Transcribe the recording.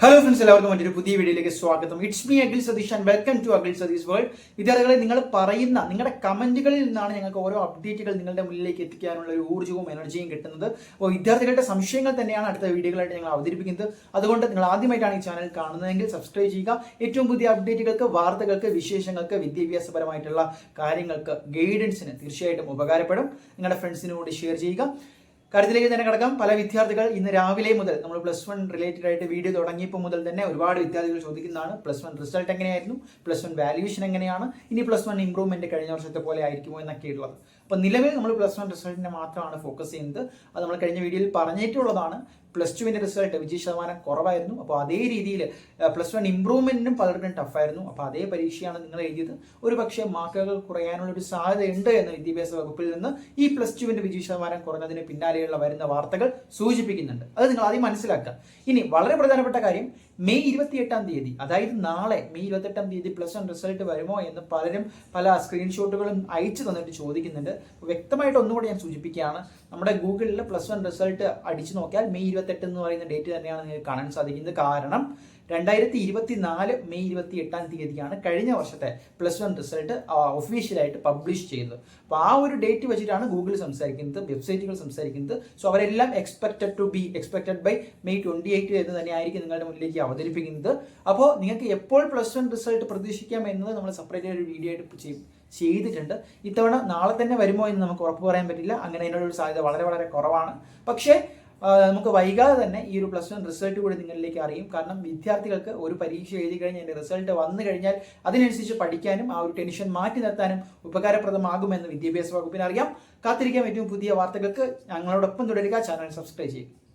Hello friends, എല്ലാവർക്കും മറ്റൊരു പുതിയ വീഡിയോയിലേക്ക് സ്വാഗതം. It's me Akhil Satheesh and welcome to Akhil Satheesh world. വിദ്യാർത്ഥികളെ, നിങ്ങൾ പറയുന്ന നിങ്ങളുടെ കമന്റുകളിൽ നിന്നാണ് ഞങ്ങൾക്ക് ഓരോ അപ്ഡേറ്റുകൾ നിങ്ങളുടെ മുന്നിലേക്ക് എത്തിക്കാനുള്ള ഒരു ഊർജ്ജവും എനർജിയും കിട്ടുന്നത്. അപ്പോൾ വിദ്യാർത്ഥികളുടെ സംശയങ്ങൾ തന്നെയാണ് അടുത്ത വീഡിയോകളായിട്ട് ഞങ്ങൾ അവതരിപ്പിക്കുന്നത്. അതുകൊണ്ട് നിങ്ങൾ ആദ്യമായിട്ടാണ് ഈ ചാനൽ കാണുന്നതെങ്കിൽ സബ്സ്ക്രൈബ് ചെയ്യുക. ഏറ്റവും പുതിയ അപ്ഡേറ്റുകൾക്ക്, വാർത്തകൾക്ക്, വിശേഷങ്ങൾക്ക്, വിദ്യാഭ്യാസപരമായിട്ടുള്ള കാര്യങ്ങൾക്ക്, ഗൈഡൻസിന് തീർച്ചയായിട്ടും ഉപകാരപ്പെടും. നിങ്ങളുടെ ഫ്രണ്ട്സിനോട് ഷെയർ ചെയ്യുക. കാര്യത്തിലേക്ക് തന്നെ കിടക്കാം. പല വിദ്യാർത്ഥികൾ ഇന്ന് രാവിലെ മുതൽ നമ്മൾ +1 റിലേറ്റഡ് ആയിട്ട് വീഡിയോ തുടങ്ങിയപ്പോൾ മുതൽ തന്നെ ഒരുപാട് വിദ്യാർത്ഥികൾ ചോദിക്കുന്നതാണ്, +1 റിസൾട്ട് എങ്ങനെയായിരുന്നു, +1 വാല്യൂഷൻ എങ്ങനെയാണ്, ഇനി +1 ഇംപ്രൂവ്മെന്റ് കഴിഞ്ഞ വർഷത്തെ പോലെ ആയിരിക്കുമോ എന്നൊക്കെ ഉള്ളത്. അപ്പോൾ നിലവിൽ നമ്മൾ +1 റിസൾട്ടിനെ മാത്രമാണ് ഫോക്കസ് ചെയ്യുന്നത്. അത് നമ്മൾ കഴിഞ്ഞ വീഡിയോയിൽ പറഞ്ഞിട്ടുള്ളതാണ്. +2 റിസൾട്ട് വിജയ ശതമാനം കുറവായിരുന്നു. അപ്പോൾ അതേ രീതിയിൽ +1 ഇംപ്രൂവ്മെന്റിനും പലർക്കും ടഫായിരുന്നു. അപ്പോൾ അതേ പരീക്ഷയാണ് നിങ്ങൾ എഴുതിയത്. ഒരു പക്ഷേ മാർക്കുകൾ കുറയാനുള്ള ഒരു സാധ്യതയുണ്ട് എന്ന് വിദ്യാഭ്യാസ വകുപ്പിൽ നിന്ന് ഈ +2 വിജയ ശതമാനം കുറഞ്ഞതിന് പിന്നാലെയുള്ള വരുന്ന വാർത്തകൾ സൂചിപ്പിക്കുന്നുണ്ട്. അത് നിങ്ങൾ ആദ്യം മനസ്സിലാക്കുക. ഇനി വളരെ പ്രധാനപ്പെട്ട കാര്യം, മെയ് 28-ാം തീയതി, അതായത് നാളെ മെയ് 28-ാം തീയതി +1 റിസൾട്ട് വരുമോ എന്ന് പലരും പല സ്ക്രീൻഷോട്ടുകളും അയച്ചു തന്നിട്ട് ചോദിക്കുന്നുണ്ട്. വ്യക്തമായിട്ട് ഒന്നുകൂടി ഞാൻ സൂചിപ്പിക്കുകയാണ്, നമ്മുടെ ഗൂഗിളിൽ +1 റിസൾട്ട് അടിച്ചു നോക്കിയാൽ മെയ് 28 എന്ന് പറയുന്ന ഡേറ്റ് തന്നെയാണ് നിങ്ങൾക്ക് കാണാൻ സാധിക്കുന്നത്. കാരണം 2024 മെയ് 28-ാം തീയതിയാണ് കഴിഞ്ഞ വർഷത്തെ +1 റിസൾട്ട് ഒഫീഷ്യലായിട്ട് പബ്ലിഷ് ചെയ്തത്. അപ്പോൾ ആ ഒരു ഡേറ്റ് വെച്ചിട്ടാണ് ഗൂഗിൾ സംസാരിക്കുന്നത്, വെബ്സൈറ്റുകൾ സംസാരിക്കുന്നത്. സോ അവരെല്ലാം എക്സ്പെക്റ്റഡ് ബൈ മെയ് 28 എന്ന് തന്നെയായിരിക്കും നിങ്ങളുടെ മുന്നിലേക്ക് അവതരിപ്പിക്കുന്നത്. അപ്പോൾ നിങ്ങൾക്ക് എപ്പോൾ +1 റിസൾട്ട് പ്രതീക്ഷിക്കാം എന്നത് നമ്മൾ സെപ്പറേറ്റ് ഒരു വീഡിയോ ആയിട്ട് ചെയ്തിട്ടുണ്ട്. ഇത്തവണ നാളെ തന്നെ വരുമോ എന്ന് നമുക്ക് ഉറപ്പ് പറയാൻ പറ്റില്ല. അങ്ങനെ അതിനുള്ള സാധ്യത വളരെ വളരെ കുറവാണ്. പക്ഷേ നമുക്ക് വൈകാതെ തന്നെ ഈ ഒരു +1 റിസൾട്ട് കൂടി നിങ്ങളിലേക്ക് അറിയും. കാരണം വിദ്യാർത്ഥികൾക്ക് ഒരു പരീക്ഷ എഴുതി കഴിഞ്ഞ് അതിൻ്റെ റിസൾട്ട് വന്നു കഴിഞ്ഞാൽ അതിനനുസരിച്ച് പഠിക്കാനും ആ ഒരു ടെൻഷൻ മാറ്റി നിർത്താനും ഉപകാരപ്രദമാകുമെന്ന് വിദ്യാഭ്യാസ വകുപ്പിന് അറിയാം. കാത്തിരിക്കാൻ ഏറ്റവും പുതിയ വാർത്തകൾക്ക് ഞങ്ങളോടൊപ്പം തുടരുക. ചാനൽ സബ്സ്ക്രൈബ് ചെയ്യുക.